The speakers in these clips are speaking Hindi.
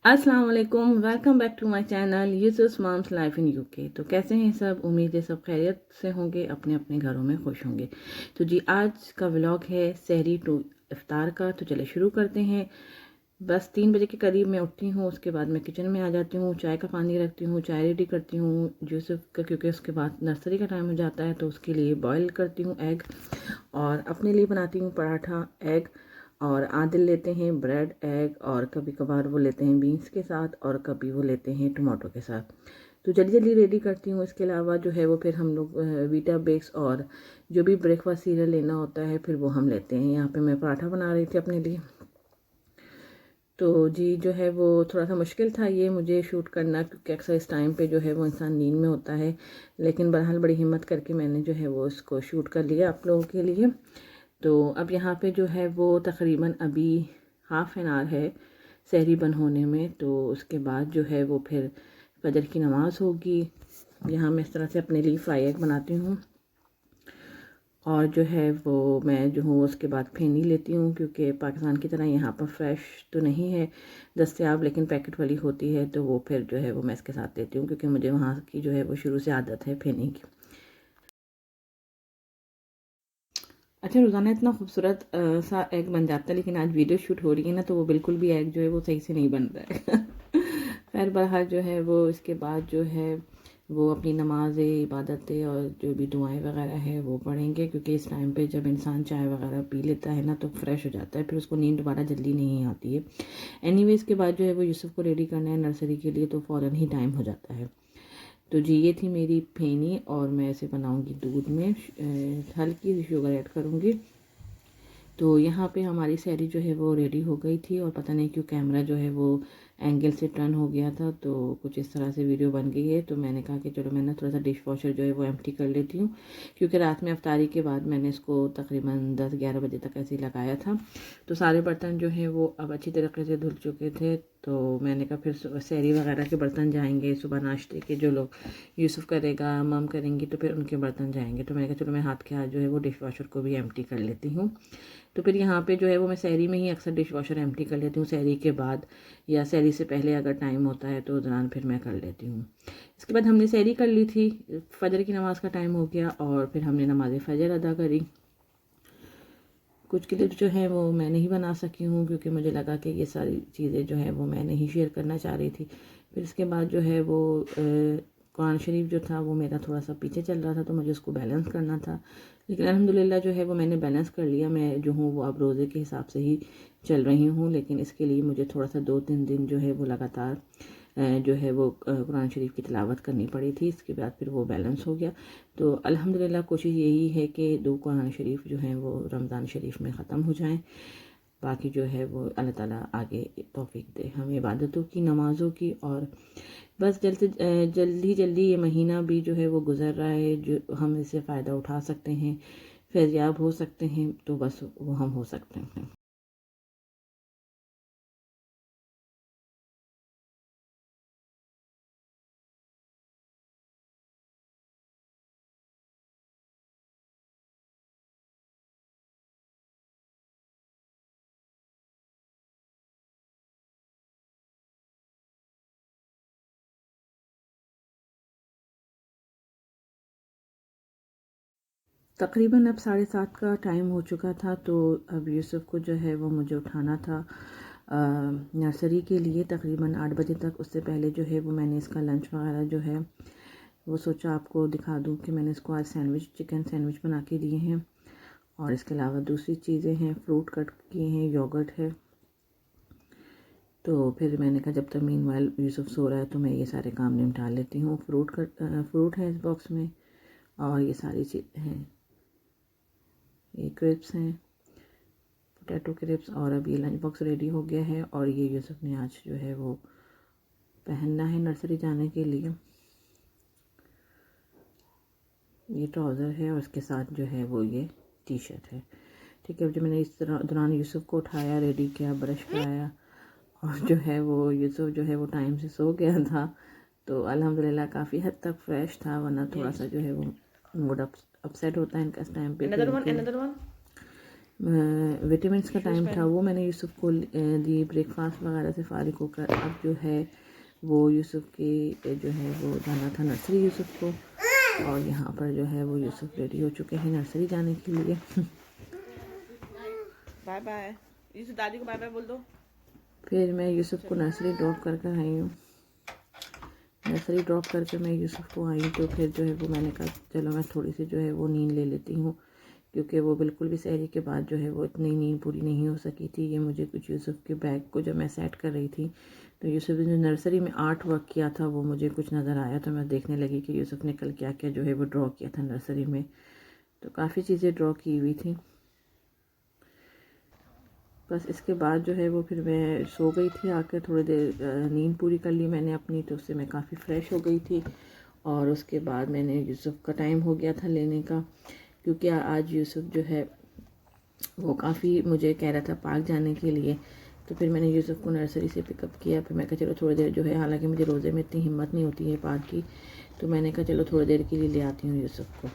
अस्सलाम वालेकुम, welcome back to my channel Yusuf mom's life in UK. तो कैसे हैं सब? उम्मीद है सब खैरियत से होंगे, अपने अपने घरों में खुश होंगे। तो जी आज का व्लॉग है सहरी टू इफ्तार का। तो चले शुरू करते हैं। बस 3 बजे के करीब मैं उठती हूँ, उसके बाद मैं किचन में आ जाती हूँ, चाय का पानी रखती हूँ, चाय रेडी करती हूँ यूसुफ का, क्योंकि उसके बाद नर्सरी का टाइम हो जाता है। तो उसके लिए बॉयल करती हूँ एग, और अपने लिए बनाती हूँ पराठा एग, और आदिल लेते हैं ब्रेड एग, और कभी कभार वो लेते हैं बीन्स के साथ, और कभी वो लेते हैं टमाटो के साथ। तो जल्दी जल्दी रेडी करती हूँ। इसके अलावा जो है वो फिर हम लोग वीटा बेक्स और जो भी ब्रेकफास्ट सीरियल लेना होता है फिर वो हम लेते हैं। यहाँ पे मैं पराठा बना रही थी अपने लिए। तो जी जो है वो थोड़ा सा मुश्किल था ये मुझे शूट करना, क्योंकि अक्सर इस टाइम पे जो है वो इंसान नींद में होता है, लेकिन बहरहाल बड़ी हिम्मत करके मैंने जो है वो इसको शूट कर लिया आप लोगों के लिए। तो अब यहाँ पे जो है वो तकरीबन अभी हाफ़ एन आवर है सहरी बन होने में। तो उसके बाद जो है वो फिर फजर की नमाज़ होगी। यहाँ मैं इस तरह से अपने लिए फ्राई एग बनाती हूँ, और जो है वो मैं जो हूँ उसके बाद फेनी लेती हूँ, क्योंकि पाकिस्तान की तरह यहाँ पर फ्रेश तो नहीं है दस्तयाब, लेकिन पैकेट वाली होती है। तो वो फिर जो है वो मैं इसके साथ लेती हूँ, क्योंकि मुझे वहाँ की जो है वो शुरू से आदत है फेनी की। अच्छा, रोज़ाना इतना खूबसूरत सा एग बन जाता है, लेकिन आज वीडियो शूट हो रही है ना, तो वो बिल्कुल भी एग जो है वो सही से नहीं बन रहा है। खैर बहरहाल जो है वो इसके बाद जो है वो अपनी नमाज़ें इबादतें और जो भी दुआएं वगैरह है वो पढ़ेंगे, क्योंकि इस टाइम पे जब इंसान चाय वगैरह पी लेता है ना तो फ्रेश हो जाता है, फिर उसको नींद दोबारा जल्दी नहीं आती है। एनीवे इसके बाद जो है वो यूसुफ को रेडी करना है नर्सरी के लिए, तो फ़ौरन ही टाइम हो जाता है। तो जी ये थी मेरी फेनी, और मैं इसे बनाऊंगी दूध में, हल्की सी शुगर ऐड करूंगी। तो यहाँ पे हमारी सहरी जो है वो रेडी हो गई थी, और पता नहीं क्यों कैमरा जो है वो एंगल से टर्न हो गया था, तो कुछ इस तरह से वीडियो बन गई है। तो मैंने कहा कि चलो मैं ना थोड़ा सा डिश वॉशर जो है वो एम्प्टी कर लेती हूँ, क्योंकि रात में अफ्तारी के बाद मैंने इसको तकरीबन 10-11 बजे तक ऐसे ही लगाया था। तो सारे बर्तन जो हैं वो अब अच्छी तरीके से धुल चुके थे। तो मैंने कहा फिर सहरी वगैरह के बर्तन जाएंगे, सुबह नाश्ते के जो लोग यूसुफ करेगा मम करेंगी, तो फिर उनके बर्तन जाएंगे। तो मैंने कहा चलो मैं हाथ के हाथ जो है वो डिश वॉशर को भी एम्प्टी कर लेती हूँ। तो फिर यहाँ पे जो है वो मैं सहरी में ही अक्सर डिश वॉशर एम्प्टी कर लेती हूँ, सहरी के बाद या सहरी से पहले अगर टाइम होता है तो दौरान फिर मैं कर लेती हूँ। इसके बाद हमने सहरी कर ली थी, फजर की नमाज़ का टाइम हो गया, और फिर हमने नमाज फजर अदा करी। कुछ क्लिप जो है वो मैं नहीं बना सकी हूँ, क्योंकि मुझे लगा कि ये सारी चीज़ें जो है वो मैं नहीं शेयर करना चाह रही थी। फिर इसके बाद जो है वो कुरान शरीफ जो था वो मेरा थोड़ा सा पीछे चल रहा था, तो मुझे उसको बैलेंस करना था, लेकिन अल्हम्दुलिल्लाह जो है वो मैंने बैलेंस कर लिया। मैं जो हूँ वो अब रोज़े के हिसाब से ही चल रही हूँ, लेकिन इसके लिए मुझे थोड़ा सा 2-3 दिन जो है वो लगातार जो है वो कुरान शरीफ की तिलावत करनी पड़ी थी। इसके बाद फिर वो बैलेंस हो गया। तो अल्हम्दुलिल्लाह कोशिश यही है कि 2 कुरान शरीफ जो हैं वो रमज़ान शरीफ में ख़त्म हो जाएं। बाकी जो है वो अल्लाह ताला आगे तौफीक दे हमें इबादतों की, नमाज़ों की, और बस जल्दी ये महीना भी जो है वो गुज़र रहा है, जो हम इससे फ़ायदा उठा सकते हैं, फैज़याब हो सकते हैं, तो बस वो हम हो सकते हैं। तकरीबन अब 7:30 का टाइम हो चुका था, तो अब यूसुफ को जो है वो मुझे उठाना था नर्सरी के लिए तकरीबन 8 बजे तक। उससे पहले जो है वो मैंने इसका लंच वगैरह जो है वो सोचा आपको दिखा दूँ कि मैंने इसको आज चिकन सैंडविच बना के दिए हैं, और इसके अलावा दूसरी चीज़ें हैं, फ्रूट कट किए हैं, योगर्ट है। तो फिर मैंने कहा जब तक मीनवाइल यूसुफ सो रहा है तो मैं ये सारे काम निपटा लेती हूँ। फ्रूट है इस बॉक्स में, और ये सारी चीज़ें हैं, ये क्रिप्स हैं, पोटैटो क्रिप्स, और अब ये लंच बॉक्स रेडी हो गया है। और ये यूसुफ ने आज जो है वो पहनना है नर्सरी जाने के लिए। ये ट्राउज़र है, और उसके साथ जो है वो ये टी शर्ट है। ठीक है, जब मैंने इस तरह दौरान यूसुफ को उठाया, रेडी किया, ब्रश कराया, और जो है वो यूसुफ जो है वो टाइम से सो गया था। तो अल्हम्दुलिल्लाह काफ़ी हद तक फ्रेश था, वरना थोड़ा सा जो है वो मूड अपसेट होता है इनका इस टाइम पे, Another one, क्योंकि another one. विटामिन्स का टाइम था, वो मैंने यूसुफ को दी। ब्रेकफास्ट वगैरह से फारिग होकर अब जो है वो यूसुफ की जो है वो जाना था नर्सरी यूसुफ को, और यहाँ पर जो है वो यूसुफ रेडी हो चुके हैं नर्सरी जाने के लिए। बाय बाय, यूसुफ दादी को बाय बाय बोल दो। फिर मैं यूसुफ को नर्सरी ड्रॉप कर कर आई हूँ। नर्सरी ड्रॉप करके मैं यूसुफ को आई तो फिर जो है वो मैंने कहा चलो मैं थोड़ी सी जो है वो नींद ले लेती हूँ, क्योंकि वो बिल्कुल भी सहरी के बाद जो है वो इतनी नींद पूरी नहीं हो सकी थी। ये मुझे कुछ यूसुफ के बैग को जब मैं सेट कर रही थी तो यूसुफ ने नर्सरी में आर्ट वर्क किया था वो मुझे कुछ नज़र आया, तो मैं देखने लगी कि यूसुफ ने कल क्या क्या जो है वो ड्रॉ किया था नर्सरी में। तो काफ़ी चीज़ें ड्रॉ की हुई थी। बस इसके बाद जो है वो फिर मैं सो गई थी, आकर थोड़ी देर नींद पूरी कर ली मैंने अपनी, तो उससे मैं काफ़ी फ़्रेश हो गई थी। और उसके बाद मैंने यूसुफ का टाइम हो गया था लेने का, क्योंकि आज यूसुफ जो है वो काफ़ी मुझे कह रहा था पार्क जाने के लिए। तो फिर मैंने यूसुफ को नर्सरी से पिकअप किया। फिर मैं कहा चलो थोड़ी देर जो है, हालांकि मुझे रोज़े में इतनी हिम्मत नहीं होती है पार्क की, तो मैंने कहा चलो थोड़ी देर के लिए ले आती हूँ यूसुफ को।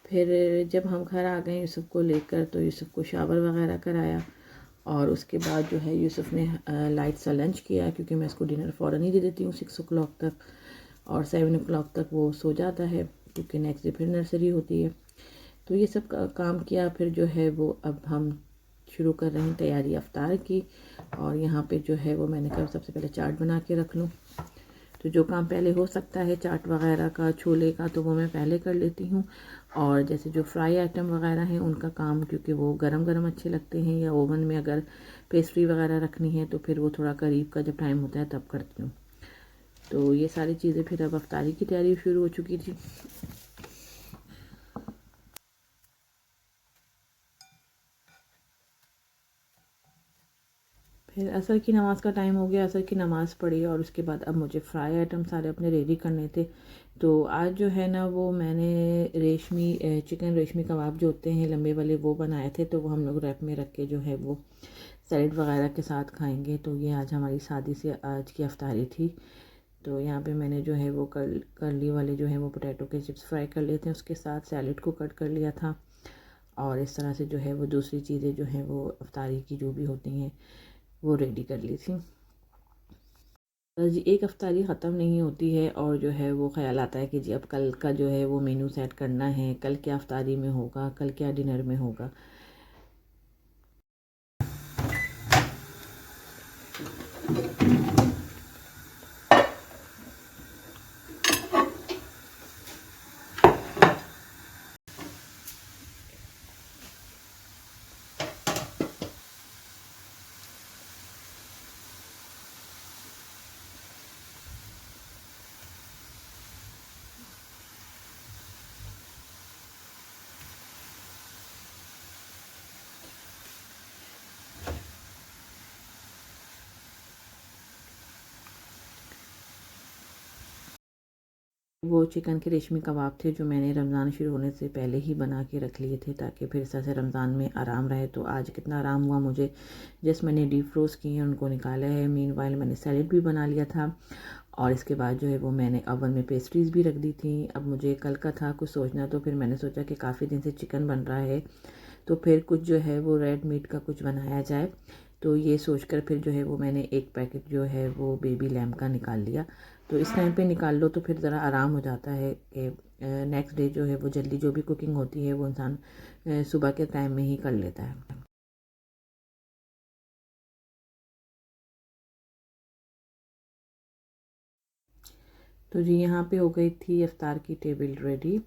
फिर जब हम घर आ गए यूसुफ को लेकर, तो यूसुफ को शावर वगैरह कराया, और उसके बाद जो है यूसुफ ने लाइट सा लंच किया, क्योंकि मैं इसको डिनर फ़ौरन ही दे देती हूँ 6 o'clock तक, और 7 o'clock तक वो सो जाता है, क्योंकि नेक्स्ट डे फिर नर्सरी होती है। तो ये सब काम किया। फिर जो है वो अब हम शुरू कर रहे हैं तैयारी अफ्तार की, और यहाँ पे जो है वो मैंने कहा सबसे पहले चाट बना के रख लूँ। तो जो काम पहले हो सकता है चाट वगैरह का, छोले का, तो वो मैं पहले कर लेती हूँ। और जैसे जो फ्राई आइटम वगैरह हैं उनका काम, क्योंकि वो गरम गरम अच्छे लगते हैं, या ओवन में अगर पेस्ट्री वगैरह रखनी है तो फिर वो थोड़ा करीब का जब टाइम होता है तब करती हूँ। तो ये सारी चीज़ें, फिर अब अफ्तारी की तैयारी शुरू हो चुकी थी। फिर असर की नमाज़ का टाइम हो गया, असर की नमाज़ पढ़ी, और उसके बाद अब मुझे फ्राई आइटम सारे अपने रेडी करने थे। तो आज जो है ना वो मैंने चिकन रेशमी कबाब जो होते हैं लंबे वाले, वो बनाए थे। तो वो हम लोग रैप में रख के जो है वो सैलेड वगैरह के साथ खाएंगे। तो ये आज हमारी शादी से आज की अफ्तारी थी। तो यहाँ पे मैंने जो है वो कर्ली वाले जो है वो पोटैटो के चिप्स फ्राई कर लिए थे, उसके साथ सैलेड को कट कर लिया था। और इस तरह से जो है वो दूसरी चीज़ें जो हैं वो अफ्तारी की जो भी होती हैं वो रेडी कर ली थी। बस जी एक अफ्तारी ख़त्म नहीं होती है, और जो है वो ख्याल आता है कि जी अब कल का जो है वो मेनू सेट करना है, कल क्या अफ्तारी में होगा, कल क्या डिनर में होगा। वो चिकन के रेशमी कबाब थे जो मैंने रमज़ान शुरू होने से पहले ही बना के रख लिए थे, ताकि फिर इस तरह से रमज़ान में आराम रहे। तो आज कितना आराम हुआ मुझे, जस्ट मैंने डीप फ्रोज़ किए हैं, उनको निकाला है। मीनवाइल मैंने सैलेड भी बना लिया था, और इसके बाद जो है वो मैंने ओवन में पेस्ट्रीज़ भी रख दी थी। अब मुझे कल का था कुछ सोचना, तो फिर मैंने सोचा कि काफ़ी दिन से चिकन बन रहा है, तो फिर कुछ जो है वो रेड मीट का कुछ बनाया जाए। तो ये सोचकर फिर जो है वो मैंने एक पैकेट जो है वो बेबी लैम्ब का निकाल लिया। तो इस टाइम पे निकाल लो तो फिर ज़रा आराम हो जाता है कि नेक्स्ट डे जो है वो जल्दी जो भी कुकिंग होती है वो इंसान सुबह के टाइम में ही कर लेता है। तो जी यहाँ पे हो गई थी इफ्तार की टेबल रेडी,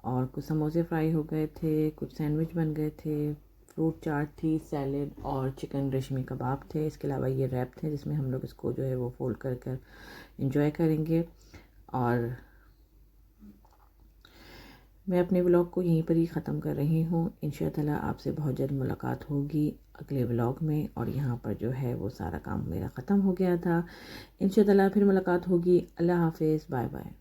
और कुछ समोसे फ्राई हो गए थे, कुछ सैंडविच बन गए थे, फ्रूट चाट थी, सैलेड और चिकन रेशमी कबाब थे। इसके अलावा ये रैप थे जिसमें हम लोग इसको जो है वो फोल्ड कर कर इंजॉय करेंगे। और मैं अपने व्लॉग को यहीं पर ही ख़त्म कर रही हूँ। इंशाअल्लाह आपसे बहुत जल्द मुलाकात होगी अगले व्लॉग में। और यहाँ पर जो है वो सारा काम मेरा ख़त्म हो गया था। इंशाअल्लाह फिर मुलाकात होगी। अल्लाह हाफ़िज़, बाय बाय।